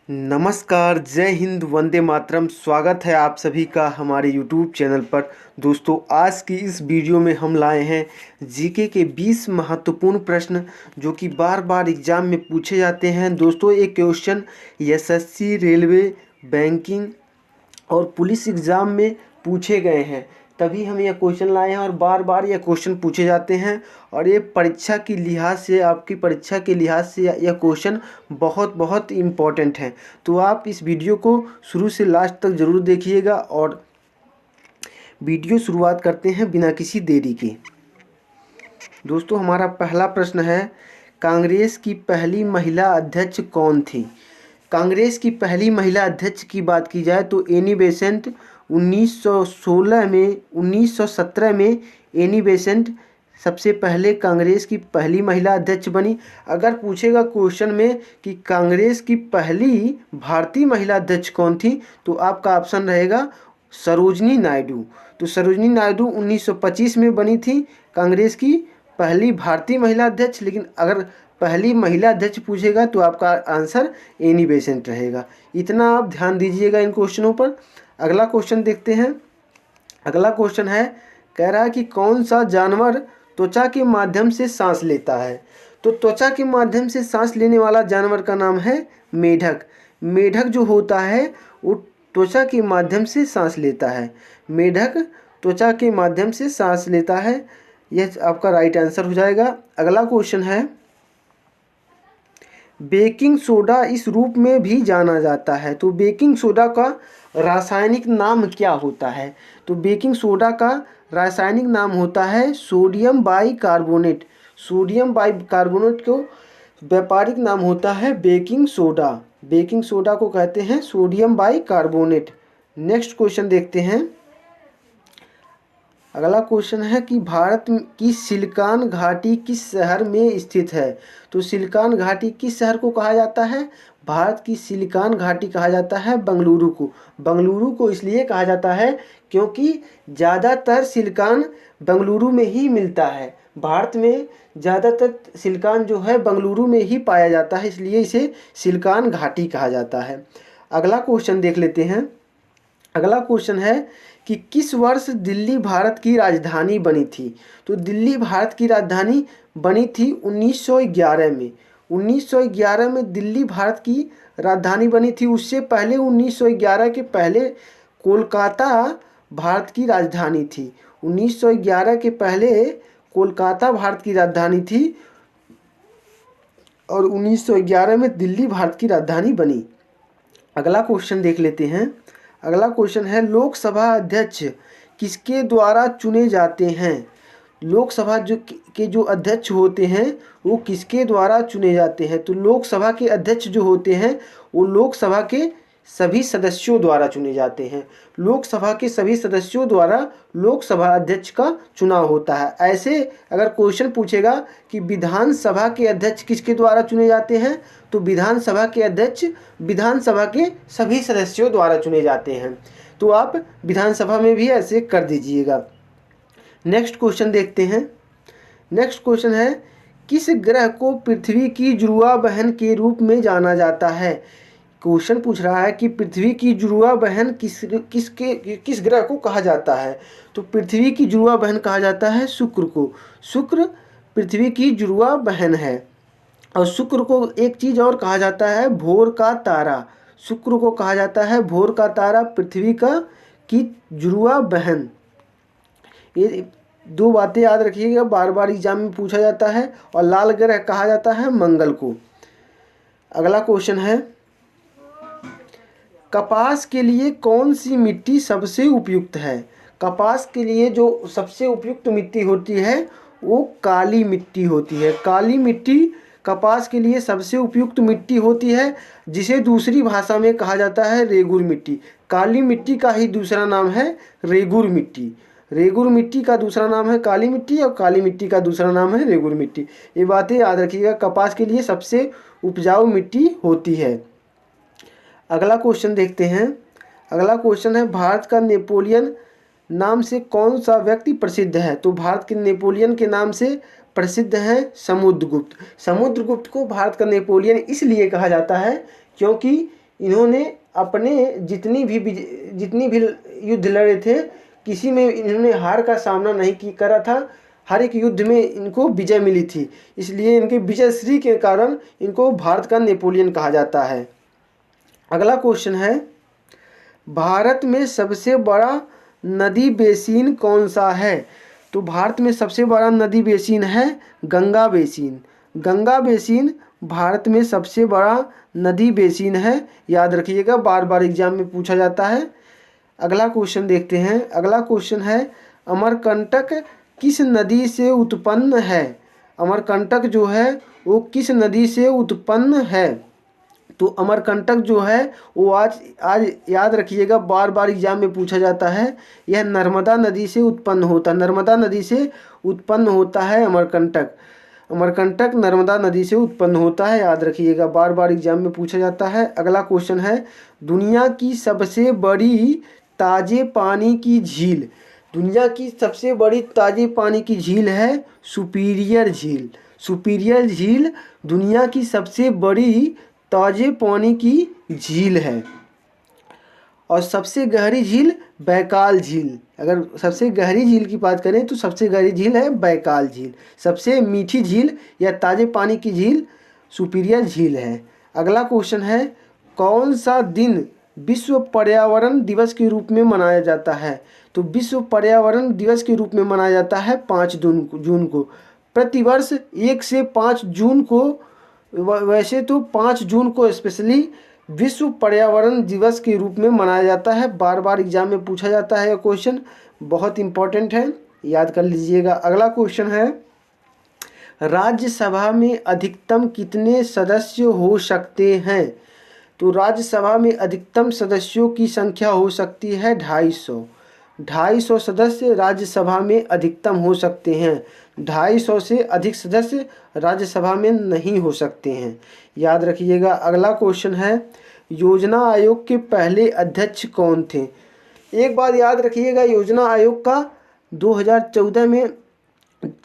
नमस्कार, जय हिंद, वंदे मातरम। स्वागत है आप सभी का हमारे यूट्यूब चैनल पर। दोस्तों, आज की इस वीडियो में हम लाए हैं जीके के 20 महत्वपूर्ण प्रश्न जो कि बार बार एग्जाम में पूछे जाते हैं। दोस्तों, ये क्वेश्चन एसएससी, रेलवे, बैंकिंग और पुलिस एग्ज़ाम में पूछे गए हैं, तभी हम यह क्वेश्चन लाए हैं और बार बार यह क्वेश्चन पूछे जाते हैं। और ये परीक्षा की लिहाज से, आपकी परीक्षा के लिहाज से यह क्वेश्चन बहुत बहुत इम्पॉर्टेंट है। तो आप इस वीडियो को शुरू से लास्ट तक ज़रूर देखिएगा। और वीडियो शुरुआत करते हैं बिना किसी देरी के। दोस्तों, हमारा पहला प्रश्न है, कांग्रेस की पहली महिला अध्यक्ष कौन थी? कांग्रेस की पहली महिला अध्यक्ष की बात की जाए तो एनी बेसेंट 1917 में एनी बेसेंट सबसे पहले कांग्रेस की पहली महिला अध्यक्ष बनी। अगर पूछेगा क्वेश्चन में कि कांग्रेस की पहली भारतीय महिला अध्यक्ष कौन थी, तो आपका ऑप्शन रहेगा सरोजनी नायडू। तो सरोजनी नायडू 1925 में बनी थी कांग्रेस की पहली भारतीय महिला अध्यक्ष। लेकिन अगर पहली महिला अध्यक्ष पूछेगा तो आपका आंसर एनी बेसेंट रहेगा। इतना आप ध्यान दीजिएगा इन क्वेश्चनों पर। अगला क्वेश्चन देखते हैं। अगला क्वेश्चन है, कह रहा है कि कौन सा जानवर त्वचा के माध्यम से सांस लेता है? तो त्वचा के माध्यम से सांस लेने वाला जानवर का नाम है मेढक। मेढक जो होता है वो त्वचा के माध्यम से सांस लेता है। मेढक त्वचा के माध्यम से सांस लेता है। यह आपका राइट आंसर हो जाएगा। अगला क्वेश्चन है, बेकिंग सोडा इस रूप में भी जाना जाता है। तो बेकिंग सोडा का रासायनिक नाम क्या होता है? तो बेकिंग सोडा का रासायनिक नाम होता है सोडियम बाइकार्बोनेट। सोडियम बाइकार्बोनेट को व्यापारिक नाम होता है बेकिंग सोडा। बेकिंग सोडा को कहते हैं सोडियम बाइकार्बोनेट। नेक्स्ट क्वेश्चन देखते हैं। अगला क्वेश्चन है कि भारत की सिलिकॉन घाटी किस शहर में स्थित है? तो सिलिकॉन घाटी किस शहर को कहा जाता है? भारत की सिलिकॉन घाटी कहा जाता है बेंगलुरु को। बेंगलुरु को इसलिए कहा जाता है क्योंकि ज़्यादातर सिलिकॉन बेंगलुरु में ही मिलता है। भारत में ज़्यादातर सिलिकॉन जो है बेंगलुरु में ही पाया जाता है, इसलिए इसे सिलिकॉन घाटी कहा जाता है। अगला क्वेश्चन देख लेते हैं। अगला क्वेश्चन है कि किस वर्ष दिल्ली भारत की राजधानी बनी थी? तो दिल्ली भारत की राजधानी बनी थी 1911 में। 1911 में दिल्ली भारत की राजधानी बनी थी। उससे पहले 1911 के पहले कोलकाता भारत की राजधानी थी। 1911 के पहले कोलकाता भारत की राजधानी थी और 1911 में दिल्ली भारत की राजधानी बनी। अगला क्वेश्चन देख लेते हैं। अगला क्वेश्चन है, लोकसभा अध्यक्ष किसके द्वारा चुने जाते हैं? लोकसभा जो अध्यक्ष होते हैं वो किसके द्वारा चुने जाते हैं? तो लोकसभा के अध्यक्ष जो होते हैं वो लोकसभा के सभी सदस्यों द्वारा चुने जाते हैं। लोकसभा के सभी सदस्यों द्वारा लोकसभा अध्यक्ष का चुनाव होता है। ऐसे अगर क्वेश्चन पूछेगा कि विधानसभा के अध्यक्ष किसके द्वारा चुने जाते हैं, तो विधानसभा के अध्यक्ष विधानसभा के सभी सदस्यों द्वारा चुने जाते हैं। तो आप विधानसभा में भी ऐसे कर दीजिएगा। नेक्स्ट क्वेश्चन देखते हैं। नेक्स्ट क्वेश्चन है, किस ग्रह को पृथ्वी की जुड़वा बहन के रूप में जाना जाता है? क्वेश्चन पूछ रहा है कि पृथ्वी की जुड़वा बहन किस ग्रह को कहा जाता है? तो पृथ्वी की जुड़वा बहन कहा जाता है शुक्र को। शुक्र पृथ्वी की जुड़वा बहन है। और शुक्र को एक चीज़ और कहा जाता है भोर का तारा। शुक्र को कहा जाता है भोर का तारा, पृथ्वी की जुड़वा बहन। ये दो बातें याद रखिएगा, बार बार एग्जाम में पूछा जाता है। और लाल ग्रह कहा जाता है मंगल को। अगला क्वेश्चन है, कपास के लिए कौन सी मिट्टी सबसे उपयुक्त है? कपास के लिए जो सबसे उपयुक्त मिट्टी होती है वो काली मिट्टी होती है। काली मिट्टी कपास के लिए सबसे उपयुक्त मिट्टी होती है, जिसे दूसरी भाषा में कहा जाता है रेगुर मिट्टी। काली मिट्टी का ही दूसरा नाम है रेगुर मिट्टी। रेगुर मिट्टी का दूसरा नाम है काली मिट्टी और काली मिट्टी का दूसरा नाम है रेगुर मिट्टी। ये बातें याद रखिएगा, कपास के लिए सबसे उपजाऊ मिट्टी होती है। अगला क्वेश्चन देखते हैं। अगला क्वेश्चन है, भारत का नेपोलियन नाम से कौन सा व्यक्ति प्रसिद्ध है? तो भारत के नेपोलियन के नाम से प्रसिद्ध है समुद्रगुप्त। समुद्रगुप्त को भारत का नेपोलियन इसलिए कहा जाता है क्योंकि इन्होंने अपने जितनी भी युद्ध लड़े थे, किसी में इन्होंने हार का सामना नहीं करा था, हर एक युद्ध में इनको विजय मिली थी। इसलिए इनके विजय श्री के कारण इनको भारत का नेपोलियन कहा जाता है। अगला क्वेश्चन है, भारत में सबसे बड़ा नदी बेसिन कौन सा है? तो भारत में सबसे बड़ा नदी बेसिन है गंगा बेसिन। गंगा बेसिन भारत में सबसे बड़ा नदी बेसिन है, याद रखिएगा, बार बार एग्जाम में पूछा जाता है। अगला क्वेश्चन देखते हैं। अगला क्वेश्चन है, अमरकंटक किस नदी से उत्पन्न है? अमरकंटक जो है वो किस नदी से उत्पन्न है? तो अमरकंटक जो है वो आज याद रखिएगा, बार बार एग्जाम में पूछा जाता है। यह नर्मदा नदी से उत्पन्न होता है, नर्मदा नदी से उत्पन्न होता है अमरकंटक। अमरकंटक नर्मदा नदी से उत्पन्न होता है, याद रखिएगा, बार बार एग्जाम में पूछा जाता है। अगला क्वेश्चन है, दुनिया की सबसे बड़ी ताजे पानी की झील। दुनिया की सबसे बड़ी ताजे पानी की झील है सुपीरियर झील। सुपीरियर झील दुनिया की सबसे बड़ी ताजे पानी की झील है। और सबसे गहरी झील बैकाल झील। अगर सबसे गहरी झील की बात करें तो सबसे गहरी झील है बैकाल झील। सबसे मीठी झील या ताजे पानी की झील सुपीरियर झील है। अगला क्वेश्चन है, कौन सा दिन विश्व पर्यावरण दिवस के रूप में मनाया जाता है? तो विश्व पर्यावरण दिवस के रूप में मनाया जाता है 5 जून को। प्रतिवर्ष 1 से 5 जून को, वैसे तो 5 जून को स्पेशली विश्व पर्यावरण दिवस के रूप में मनाया जाता है। बार बार एग्जाम में पूछा जाता है, यह क्वेश्चन बहुत इंपॉर्टेंट है, याद कर लीजिएगा। अगला क्वेश्चन है, राज्यसभा में अधिकतम कितने सदस्य हो सकते हैं? तो राज्यसभा में अधिकतम सदस्यों की संख्या हो सकती है 250। 250 सदस्य राज्यसभा में अधिकतम हो सकते हैं। 250 से अधिक सदस्य राज्यसभा में नहीं हो सकते हैं, याद रखिएगा। अगला क्वेश्चन है, योजना आयोग के पहले अध्यक्ष कौन थे? एक बात याद रखिएगा, योजना आयोग का 2014 में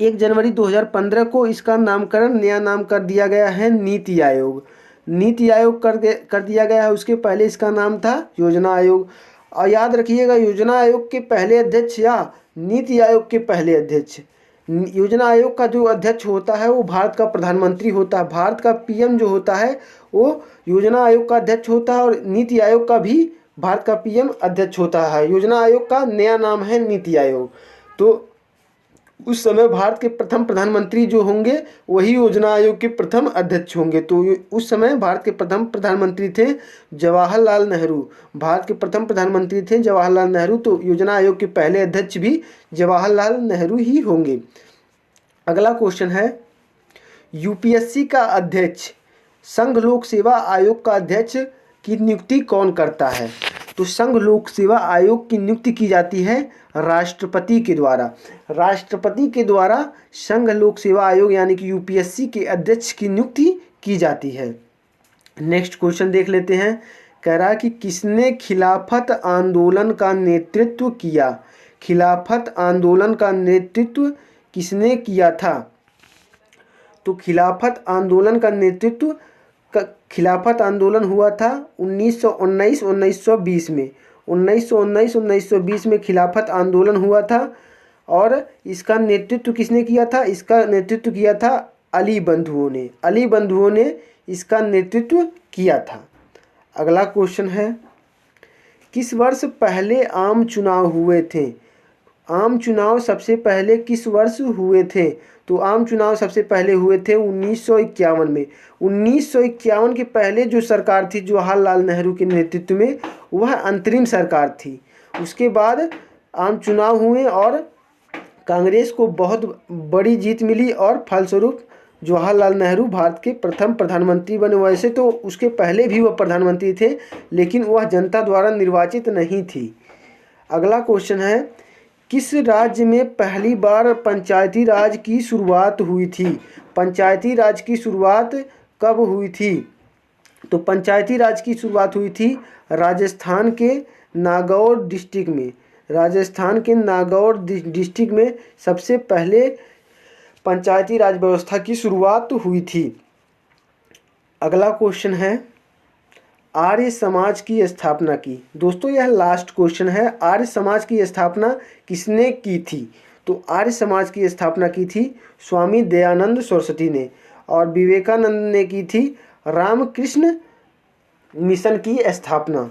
1 जनवरी 2015 को इसका नामकरण, नया नाम कर दिया गया है नीति आयोग। नीति आयोग कर दिया गया है, उसके पहले इसका नाम था योजना आयोग। और याद रखिएगा, योजना आयोग के पहले अध्यक्ष या नीति आयोग के पहले अध्यक्ष, योजना आयोग का जो अध्यक्ष होता है वो भारत का प्रधानमंत्री होता है। भारत का पीएम जो होता है वो योजना आयोग का अध्यक्ष होता है, और नीति आयोग का भी भारत का पीएम अध्यक्ष होता है। योजना आयोग का नया नाम है नीति आयोग। तो उस समय भारत के प्रथम प्रधानमंत्री जो होंगे वही योजना आयोग के प्रथम अध्यक्ष होंगे। तो उस समय भारत के प्रथम प्रधानमंत्री थे जवाहरलाल नेहरू। भारत के प्रथम प्रधानमंत्री थे जवाहरलाल नेहरू, तो योजना आयोग के पहले अध्यक्ष भी जवाहरलाल नेहरू ही होंगे। अगला क्वेश्चन है, यूपीएससी का अध्यक्ष, संघ लोक सेवा आयोग का अध्यक्ष की नियुक्ति कौन करता है? तो संघ लोक सेवा आयोग की नियुक्ति की जाती है राष्ट्रपति के द्वारा। राष्ट्रपति के द्वारा संघ लोक सेवा आयोग यानी कि यूपीएससी के अध्यक्ष की नियुक्ति की जाती है। नेक्स्ट क्वेश्चन देख लेते हैं। कह रहा है कि किसने खिलाफत आंदोलन का नेतृत्व किया? खिलाफत आंदोलन का नेतृत्व किसने किया था? तो खिलाफत आंदोलन का नेतृत्व, खिलाफत आंदोलन हुआ था 1919-1920 में। 1919-1920 में खिलाफत आंदोलन हुआ था, और इसका नेतृत्व किसने किया था? इसका नेतृत्व किया था अली बंधुओं ने। अली बंधुओं ने इसका नेतृत्व किया था। अगला क्वेश्चन है, किस वर्ष पहले आम चुनाव हुए थे? आम चुनाव सबसे पहले किस वर्ष हुए थे? तो आम चुनाव सबसे पहले हुए थे 1951 में। 1951 के पहले जो सरकार थी जवाहरलाल नेहरू के नेतृत्व में, वह अंतरिम सरकार थी। उसके बाद आम चुनाव हुए और कांग्रेस को बहुत बड़ी जीत मिली, और फलस्वरूप जवाहरलाल नेहरू भारत के प्रथम प्रधानमंत्री बने। वैसे तो उसके पहले भी वह प्रधानमंत्री थे, लेकिन वह जनता द्वारा निर्वाचित नहीं थी। अगला क्वेश्चन है, किस राज्य में पहली बार पंचायती राज की शुरुआत हुई थी? पंचायती राज की शुरुआत कब हुई थी? तो पंचायती राज की शुरुआत हुई थी राजस्थान के नागौर डिस्ट्रिक्ट में। राजस्थान के नागौर डिस्ट्रिक्ट में सबसे पहले पंचायती राज व्यवस्था की शुरुआत हुई थी। अगला क्वेश्चन है, आर्य समाज की स्थापना की? दोस्तों यह लास्ट क्वेश्चन है, आर्य समाज की स्थापना किसने की थी? तो आर्य समाज की स्थापना की थी स्वामी दयानंद सरस्वती ने, और विवेकानंद ने की थी रामकृष्ण मिशन की स्थापना।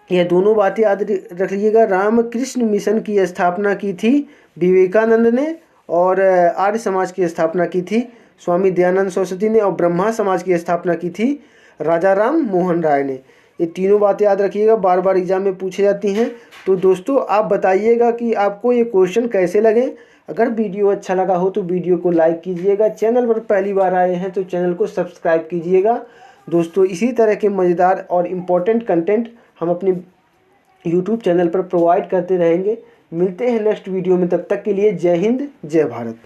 यह दोनों बातें याद रखिएगा, रामकृष्ण मिशन की स्थापना की थी विवेकानंद ने, और आर्य समाज की स्थापना की थी स्वामी दयानंद सरस्वती ने, और ब्रह्मा समाज की स्थापना की थी राजा राम मोहन राय ने। ये तीनों बातें याद रखिएगा, बार बार एग्जाम में पूछे जाती हैं। तो दोस्तों आप बताइएगा कि आपको ये क्वेश्चन कैसे लगे। अगर वीडियो अच्छा लगा हो तो वीडियो को लाइक कीजिएगा, चैनल पर पहली बार आए हैं तो चैनल को सब्सक्राइब कीजिएगा। दोस्तों इसी तरह के मज़ेदार और इम्पोर्टेंट कंटेंट हम अपने यूट्यूब चैनल पर प्रोवाइड करते रहेंगे। मिलते हैं नेक्स्ट वीडियो में, तब तक के लिए जय हिंद जय भारत।